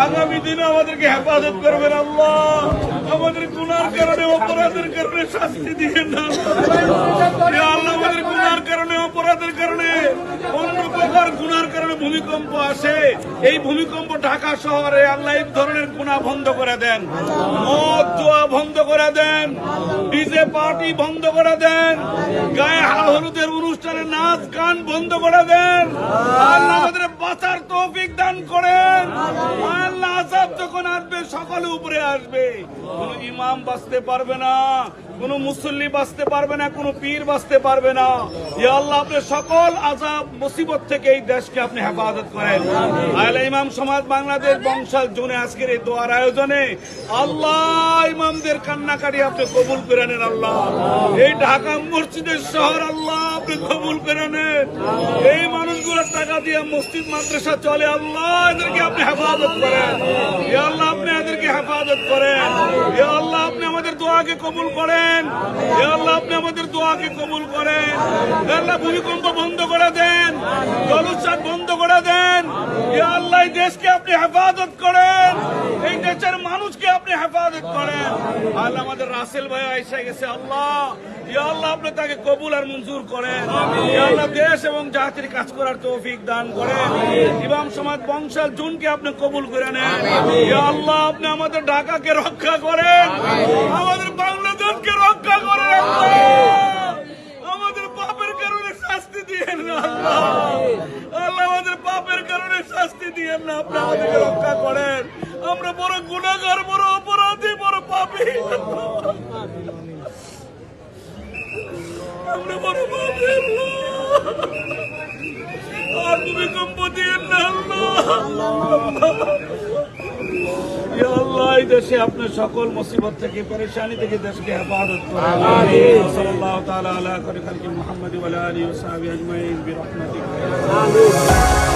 আগামী দিনে আমাদেরকে হেফাজত করবেন আল্লাহ। আমাদের গুনার কারণে অপরাধের কারণে শাস্তি দিয়েন না আল্লাহ। আমাদের গুনার কারণে অপরাধের কারণে অন্য প্রকার গুনার কারণে ভূমিকম্প আসে, এই ভূমিকম্প ঢাকা শহরে আল্লাহ এই ধরনের গুনাহ বন্ধ করে দেন, মদ জুয়া বন্ধ করে দেন, ডিজে পার্টি বন্ধ করে দেন, গায়ে হলুদের অনুষ্ঠানে নাচ গান বন্ধ করে দেন। আল্লাহ আমাদের বাঁচার তৌফিক দান করেন। আল্লাহ আযাব যখন আসবে সকলে উপরে আসবে, কোন ইমাম বাঁচতে পারবে না, কোন মুসল্লি বাঁচতে পারবে না, কোন পীর বাঁচতে পারবে না। ইয়া আল্লাহ আপনি সকল আযাব মুসিবত থেকে এই দেশকে আপনি হেফাজত করেন। আহলে ইমাম সমাজ বাংলাদেশ বংশাল জুনে আজকের এই দোয়ার আয়োজনে আল্লাহ ইমামদের কান্নাকাটি আপনি কবুল করে নেন আল্লাহ। এই ঢাকা মসজিদের শহর আল্লাহ আপনি কবুল করে নেন। এই মানুষগুলোর টাকা দিয়ে মসজিদ মাদ্রাসা চলে আল্লাহ এদেরকে আপনি হেফাজত করেন। ইয়া আল্লাহ আপনি এদেরকে হেফাজত করেন। ইয়া আল্লাহ আপনি আমাদের দোয়াকে কবুল করেন। ইয়া আল্লাহ আপনি আমাদের দোয়াকে কবুল করেন। ইয়া আল্লাহ ভূমিকম্প বন্ধ করে দেন, জলোচ্ছ্বাস বন্ধ করে দেন। ইয়া আল্লাহ এই দেশকে আপনি হেফাজত করেন, এই দেশের মানুষকে আপনি হেফাজত করেন। আল্লাহ আমাদের রাসেল ভাই এসে গেছে আল্লাহ, ইয়া আল্লাহ আপনি তাকে কবুল আর মঞ্জুর করেন। ইয়া আল্লাহ দেশ এবং জাতির কাজ করার তৌফিক দান করেন। ইমাম সমাজ বংশাল জুনকে আপনি কবুল করে নেন। ইয়া আল্লাহ আপনি আমাদের ঢাকাকে রক্ষা করেন, আমাদের বাংলাদেশকে রক্ষা করেন। আমাদের পাপের কারণে শাস্তি দিয়েন না আল্লাহ। আল্লাহ আমাদের পাপের কারণে শাস্তি দিয়েন না, আপনি আমাদেরকে রক্ষা করেন। আমরা বড় গুনাহগার, বড় অপরাধী, বড় পাপী, আমরা বড় পাপী আল্লাহ। আর ভূমিকম্প দিয়েন না আল্লাহ। ইয়া আল্লাহ এই দেশে আপনার সকল মুসিবত থেকে পরেশানি থেকে দেশকে হেফাজত করেন। আমিন। সাল্লাল্লাহু তাআলা আলা খায়রি খালকি মুহাম্মাদি ওয়া আলা আলিহি ওয়া সাহবিহি আজমাইন বিরহমাতিকা।